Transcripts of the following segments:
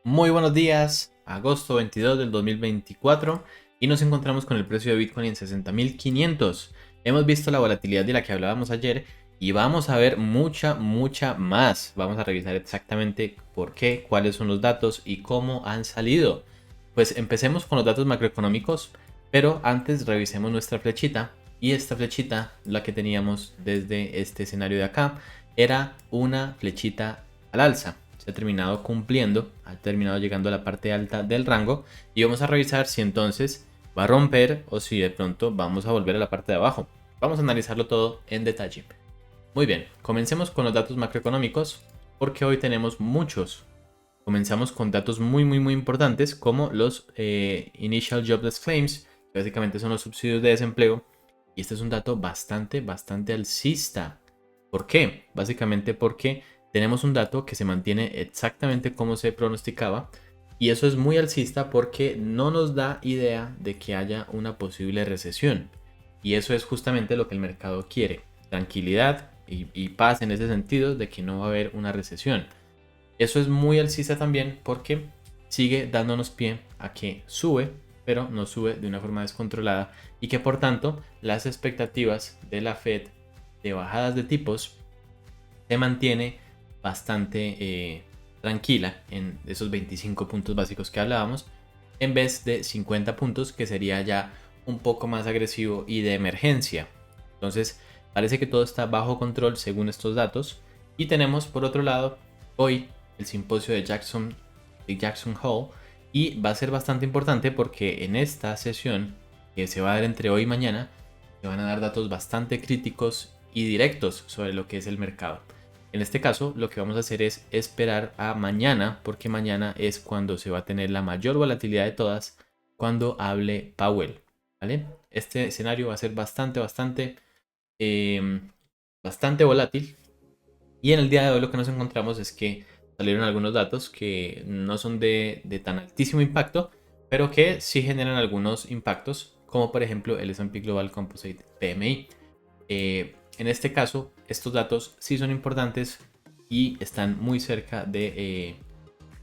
Muy buenos días, agosto 22 del 2024 y nos encontramos con el precio de Bitcoin en 60.500. Hemos visto la volatilidad de la que hablábamos ayer y vamos a ver mucha más. Vamos a revisar exactamente por qué, cuáles son los datos y cómo han salido. Pues empecemos con los datos macroeconómicos, pero antes revisemos nuestra flechita. Y esta flechita, la que teníamos desde este escenario de acá, era una flechita al alza. Se ha terminado cumpliendo, ha terminado llegando a la parte alta del rango y vamos a revisar si entonces va a romper o si de pronto vamos a volver a la parte de abajo. Vamos a analizarlo todo en detalle. Muy bien, comencemos con los datos macroeconómicos porque hoy tenemos muchos. Comenzamos con datos muy importantes como los Initial Jobless Claims, que básicamente son los subsidios de desempleo. Y este es un dato bastante alcista. ¿Por qué? Básicamente porque tenemos un dato que se mantiene exactamente como se pronosticaba. Y eso es muy alcista porque no nos da idea de que haya una posible recesión. Y eso es justamente lo que el mercado quiere. Tranquilidad y paz en ese sentido de que no va a haber una recesión. Eso es muy alcista también porque sigue dándonos pie a que sube, pero no sube de una forma descontrolada y que por tanto las expectativas de la Fed de bajadas de tipos se mantiene bastante tranquila en esos 25 puntos básicos que hablábamos, en vez de 50 puntos que sería ya un poco más agresivo y de emergencia. Entonces parece que todo está bajo control según estos datos. Y tenemos por otro lado hoy el simposio de Jackson Hole, y va a ser bastante importante porque en esta sesión que se va a dar entre hoy y mañana se van a dar datos bastante críticos y directos sobre lo que es el mercado. En este caso, lo que vamos a hacer es esperar a mañana, porque mañana es cuando se va a tener la mayor volatilidad de todas, cuando hable Powell, ¿vale? Este escenario va a ser eh, bastante volátil. Y en el día de hoy lo que nos encontramos es que salieron algunos datos que no son de tan altísimo impacto, pero que sí generan algunos impactos, como por ejemplo el S&P Global Composite PMI. En este caso, estos datos sí son importantes y están muy cerca de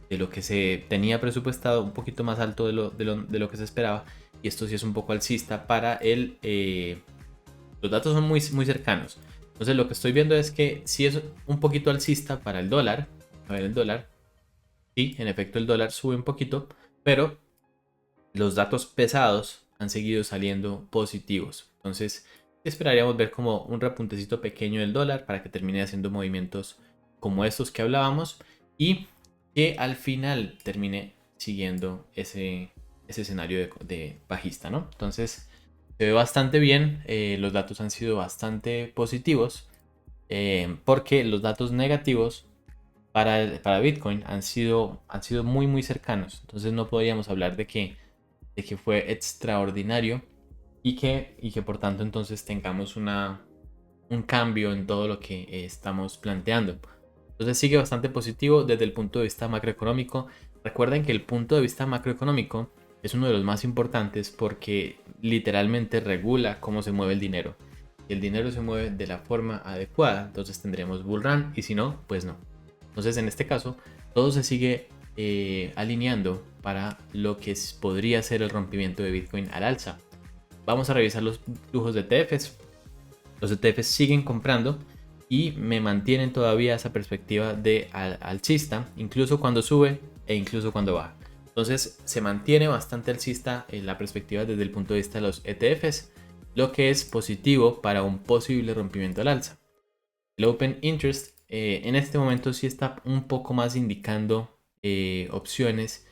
lo que se tenía presupuestado, un poquito más alto de lo que se esperaba. Y esto sí es un poco alcista para los datos son muy cercanos. Entonces lo que estoy viendo es que sí es un poquito alcista para el dólar. A ver, el dólar. Sí, en efecto el dólar sube un poquito, pero los datos pesados han seguido saliendo positivos. Entonces esperaríamos ver como un repuntecito pequeño del dólar para que termine haciendo movimientos como estos que hablábamos y que al final termine siguiendo ese escenario de bajista, ¿no? Entonces se ve bastante bien, los datos han sido bastante positivos, porque los datos negativos para Bitcoin han sido muy cercanos. Entonces no podríamos hablar de que fue extraordinario y que por tanto entonces tengamos un cambio en todo lo que estamos planteando. Entonces sigue bastante positivo desde el punto de vista macroeconómico. Recuerden que el punto de vista macroeconómico es uno de los más importantes porque literalmente regula cómo se mueve el dinero. Si el dinero se mueve de la forma adecuada, entonces tendremos bull run, y si no, pues no. Entonces en este caso todo se sigue alineando para lo que podría ser el rompimiento de Bitcoin al alza. Vamos a revisar los flujos de ETFs. Los ETFs siguen comprando y me mantienen todavía esa perspectiva de alcista, incluso cuando sube e incluso cuando baja. Entonces se mantiene bastante alcista en la perspectiva desde el punto de vista de los ETFs, lo que es positivo para un posible rompimiento al alza. El Open Interest en este momento sí está un poco más indicando opciones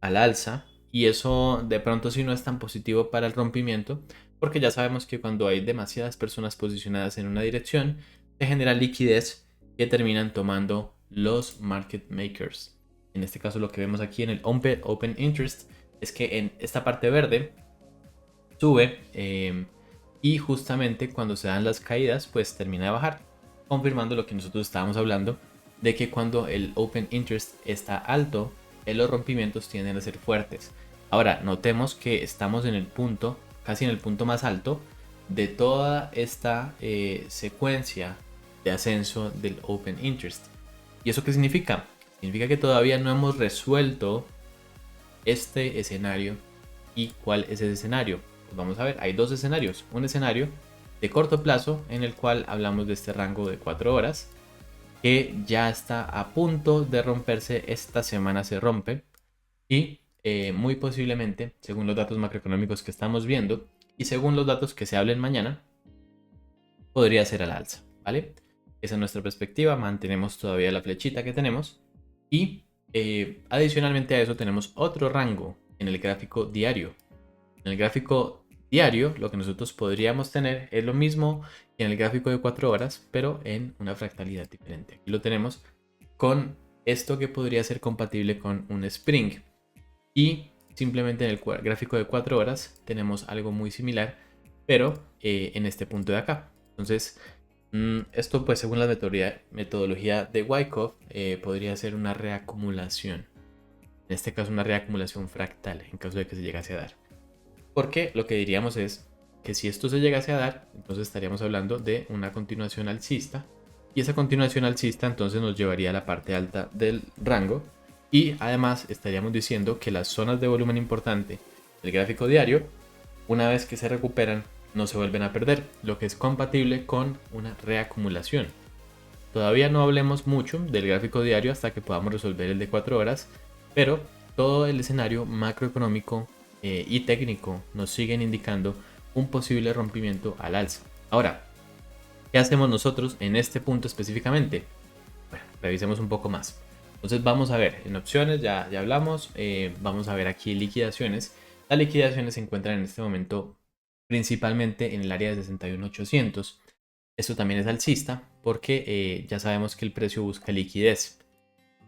al alza, y eso de pronto sí no es tan positivo para el rompimiento, porque ya sabemos que cuando hay demasiadas personas posicionadas en una dirección se genera liquidez que terminan tomando los market makers. En este caso lo que vemos aquí en el Open Interest es que en esta parte verde sube, y justamente cuando se dan las caídas pues termina de bajar, confirmando lo que nosotros estábamos hablando de que cuando el Open Interest está alto, los rompimientos tienden a ser fuertes. Ahora notemos que estamos en el punto, casi en el punto más alto de toda esta secuencia de ascenso del Open Interest. ¿Y eso qué significa? Significa que todavía no hemos resuelto este escenario. ¿Y cuál es ese escenario? Pues vamos a ver, hay dos escenarios. Un escenario de corto plazo en el cual hablamos de este rango de 4 horas que ya está a punto de romperse. Esta semana se rompe y muy posiblemente, según los datos macroeconómicos que estamos viendo y según los datos que se hablen mañana, podría ser al alza, ¿vale? Esa es nuestra perspectiva, mantenemos todavía la flechita que tenemos y adicionalmente a eso tenemos otro rango en el gráfico diario. En el gráfico diario lo que nosotros podríamos tener es lo mismo que en el gráfico de 4 horas, pero en una fractalidad diferente. Aquí lo tenemos con esto que podría ser compatible con un Spring. Y simplemente en el gráfico de 4 horas tenemos algo muy similar, pero en este punto de acá. Entonces, esto pues según la metodología de Wyckoff podría ser una reacumulación. En este caso una reacumulación fractal en caso de que se llegase a dar. Porque lo que diríamos es que si esto se llegase a dar, entonces estaríamos hablando de una continuación alcista. Y esa continuación alcista entonces nos llevaría a la parte alta del rango. Y además estaríamos diciendo que las zonas de volumen importante del gráfico diario, una vez que se recuperan, no se vuelven a perder, lo que es compatible con una reacumulación. Todavía no hablemos mucho del gráfico diario hasta que podamos resolver el de 4 horas, pero todo el escenario macroeconómico y técnico nos siguen indicando un posible rompimiento al alza. Ahora, ¿qué hacemos nosotros en este punto específicamente? Bueno, revisemos un poco más. Entonces vamos a ver, en opciones ya hablamos, vamos a ver aquí liquidaciones. Las liquidaciones se encuentran en este momento principalmente en el área de 61.800. Esto también es alcista porque ya sabemos que el precio busca liquidez.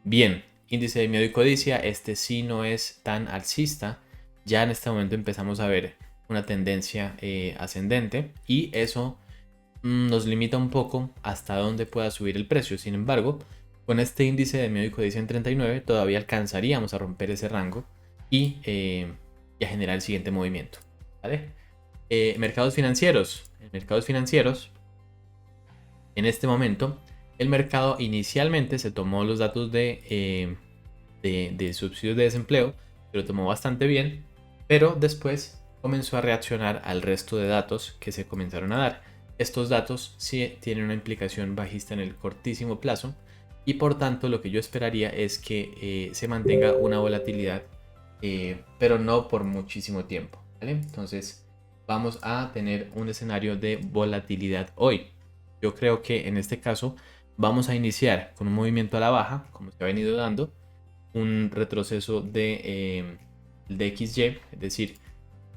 Bien, índice de miedo y codicia, este sí no es tan alcista. Ya en este momento empezamos a ver una tendencia ascendente y eso nos limita un poco hasta dónde pueda subir el precio. Sin embargo, con este índice de miedo y codicia en 39 todavía alcanzaríamos a romper ese rango y a generar el siguiente movimiento. ¿Vale? Mercados financieros. En mercados financieros, en este momento, el mercado inicialmente se tomó los datos de subsidios de desempleo, que lo tomó bastante bien, pero después comenzó a reaccionar al resto de datos que se comenzaron a dar. Estos datos sí tienen una implicación bajista en el cortísimo plazo y por tanto lo que yo esperaría es que se mantenga una volatilidad, pero no por muchísimo tiempo, ¿vale? Entonces vamos a tener un escenario de volatilidad hoy. Yo creo que en este caso vamos a iniciar con un movimiento a la baja, como se ha venido dando, un retroceso de XY, es decir,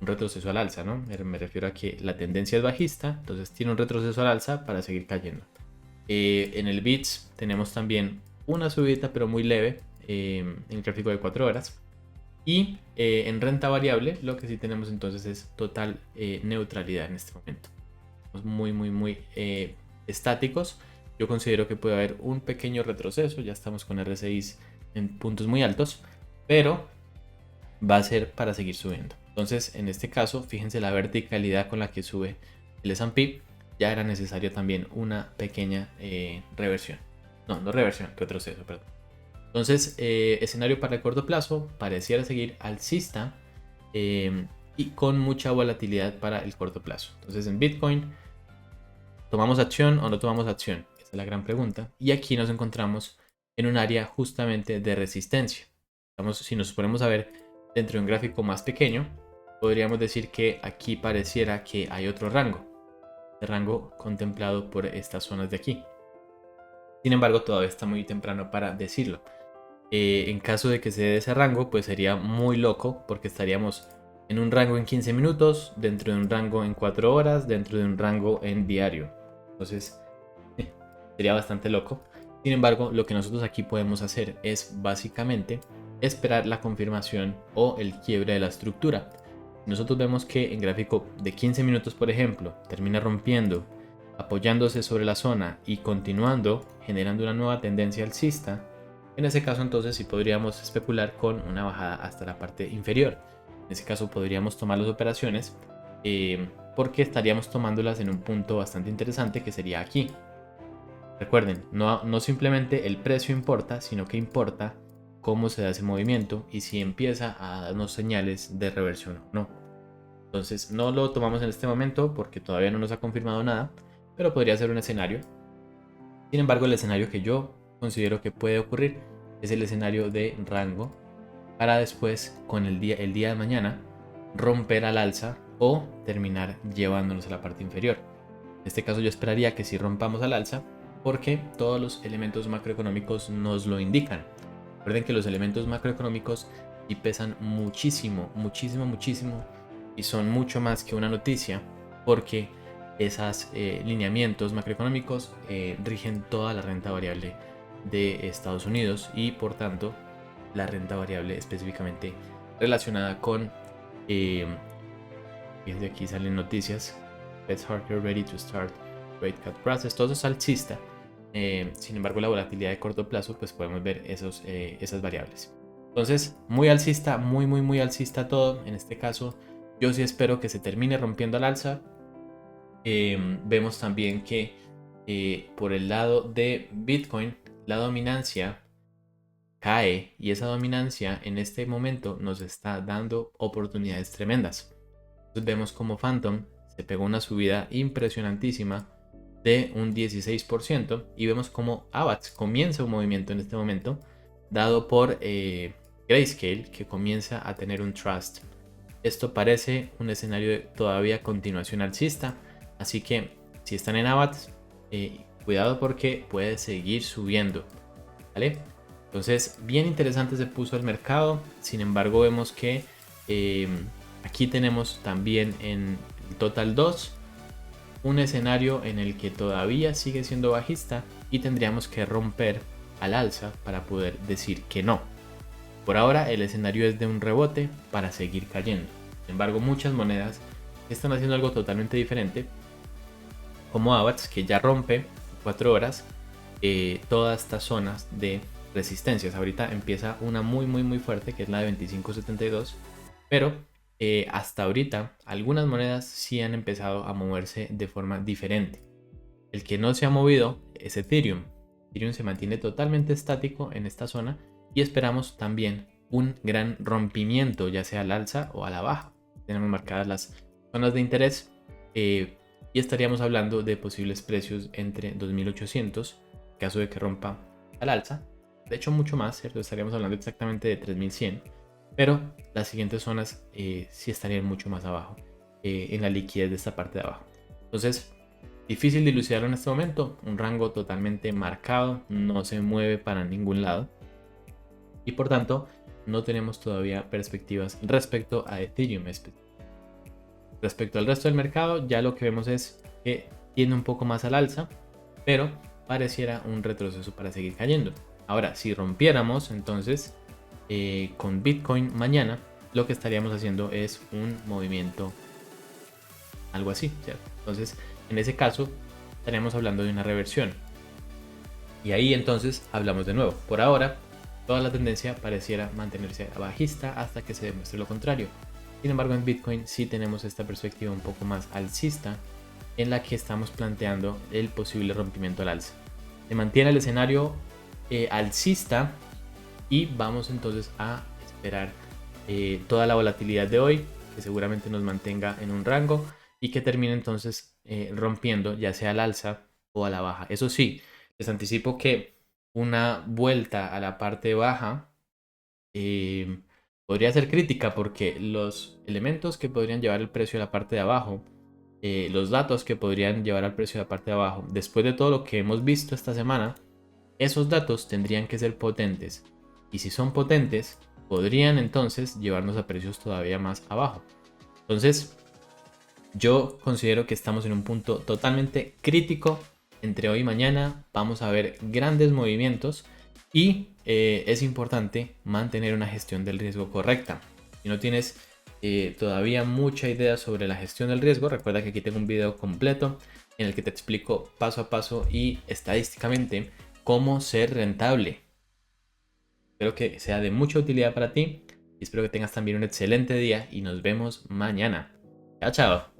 un retroceso al alza, ¿no? Me refiero a que la tendencia es bajista, entonces tiene un retroceso al alza para seguir cayendo. En el VIX tenemos también una subida, pero muy leve, en el gráfico de 4 horas. Y en renta variable, lo que sí tenemos entonces es total neutralidad en este momento. Estamos muy estáticos. Yo considero que puede haber un pequeño retroceso, ya estamos con RSIs en puntos muy altos, pero va a ser para seguir subiendo. Entonces, en este caso, fíjense la verticalidad con la que sube el S&P. Ya era necesario también una pequeña reversión. No reversión, retroceso, perdón. Entonces, escenario para el corto plazo pareciera seguir alcista y con mucha volatilidad para el corto plazo. Entonces, en Bitcoin, ¿tomamos acción o no tomamos acción? Esa es la gran pregunta. Y aquí nos encontramos en un área justamente de resistencia. Si nos ponemos a ver dentro de un gráfico más pequeño, podríamos decir que aquí pareciera que hay otro rango. El rango contemplado por estas zonas de aquí. Sin embargo, todavía está muy temprano para decirlo. En caso de que se dé ese rango, pues sería muy loco porque estaríamos en un rango en 15 minutos, dentro de un rango en 4 horas, dentro de un rango en diario. Entonces, sería bastante loco. Sin embargo, lo que nosotros aquí podemos hacer es básicamente esperar la confirmación o el quiebre de la estructura. Nosotros vemos que en gráfico de 15 minutos, por ejemplo, termina rompiendo, apoyándose sobre la zona y continuando, generando una nueva tendencia alcista. En ese caso entonces sí podríamos especular con una bajada hasta la parte inferior. En ese caso podríamos tomar las operaciones porque estaríamos tomándolas en un punto bastante interesante que sería aquí. Recuerden, no simplemente el precio importa, sino que importa cómo se da ese movimiento y si empieza a darnos señales de reversión o no. Entonces no lo tomamos en este momento porque todavía no nos ha confirmado nada, pero podría ser un escenario. Sin embargo, el escenario que yo considero que puede ocurrir es el escenario de rango para después, con el día de mañana, romper al alza o terminar llevándonos a la parte inferior. En este caso yo esperaría que si rompamos al alza, porque todos los elementos macroeconómicos nos lo indican. Recuerden que los elementos macroeconómicos y pesan muchísimo, muchísimo, muchísimo y son mucho más que una noticia, porque esos lineamientos macroeconómicos rigen toda la renta variable de Estados Unidos y por tanto la renta variable específicamente relacionada con desde aquí salen noticias. Fed's Harker ready to start rate cut process. Todo eso es alcista. Sin embargo, la volatilidad de corto plazo, pues podemos ver esas variables. Entonces, muy alcista, muy alcista todo. En este caso, yo sí espero que se termine rompiendo al alza. Vemos también que por el lado de Bitcoin, la dominancia cae y esa dominancia en este momento nos está dando oportunidades tremendas. Entonces vemos como Phantom se pegó una subida impresionantísima de un 16% y vemos como AVAX comienza un movimiento en este momento dado por Grayscale, que comienza a tener un trust. Esto parece un escenario de todavía continuación alcista, así que si están en AVAX, cuidado porque puede seguir subiendo, ¿vale? Entonces, bien interesante se puso el mercado. Sin embargo, vemos que aquí tenemos también en el Total 2 un escenario en el que todavía sigue siendo bajista y tendríamos que romper al alza para poder decir que no. Por ahora el escenario es de un rebote para seguir cayendo. Sin embargo, muchas monedas están haciendo algo totalmente diferente, como AVAX, que ya rompe en 4 horas todas estas zonas de resistencias. Ahorita empieza una muy fuerte, que es la de 25.72, pero hasta ahorita algunas monedas sí han empezado a moverse de forma diferente. El que no se ha movido es Ethereum. Ethereum se mantiene totalmente estático en esta zona y esperamos también un gran rompimiento, ya sea al alza o a la baja. Tenemos marcadas las zonas de interés y estaríamos hablando de posibles precios entre 2800 en caso de que rompa al alza. De hecho, mucho más, ¿cierto? Estaríamos hablando exactamente de 3100. Pero las siguientes zonas sí estarían mucho más abajo en la liquidez de esta parte de abajo. Entonces, difícil dilucidarlo en este momento. Un rango totalmente marcado, no se mueve para ningún lado. Y por tanto, no tenemos todavía perspectivas respecto a Ethereum. Respecto al resto del mercado, ya lo que vemos es que tiende un poco más al alza, pero pareciera un retroceso para seguir cayendo. Ahora, si rompiéramos, entonces con Bitcoin mañana, lo que estaríamos haciendo es un movimiento algo así, ¿cierto? Entonces, en ese caso, estaríamos hablando de una reversión. Y ahí entonces hablamos de nuevo. Por ahora, toda la tendencia pareciera mantenerse bajista hasta que se demuestre lo contrario. Sin embargo, en Bitcoin sí tenemos esta perspectiva un poco más alcista, en la que estamos planteando el posible rompimiento al alza. Se mantiene el escenario alcista y vamos entonces a esperar toda la volatilidad de hoy, que seguramente nos mantenga en un rango y que termine entonces rompiendo ya sea al alza o a la baja. Eso sí, les anticipo que una vuelta a la parte baja podría ser crítica, porque los elementos que podrían llevar el precio a la parte de abajo, los datos que podrían llevar al precio a la parte de abajo, después de todo lo que hemos visto esta semana, esos datos tendrían que ser potentes. Y si son potentes, podrían entonces llevarnos a precios todavía más abajo. Entonces, yo considero que estamos en un punto totalmente crítico. Entre hoy y mañana vamos a ver grandes movimientos y es importante mantener una gestión del riesgo correcta. Si no tienes todavía mucha idea sobre la gestión del riesgo, recuerda que aquí tengo un video completo en el que te explico paso a paso y estadísticamente cómo ser rentable. Espero que sea de mucha utilidad para ti y espero que tengas también un excelente día y nos vemos mañana. Chao, chao.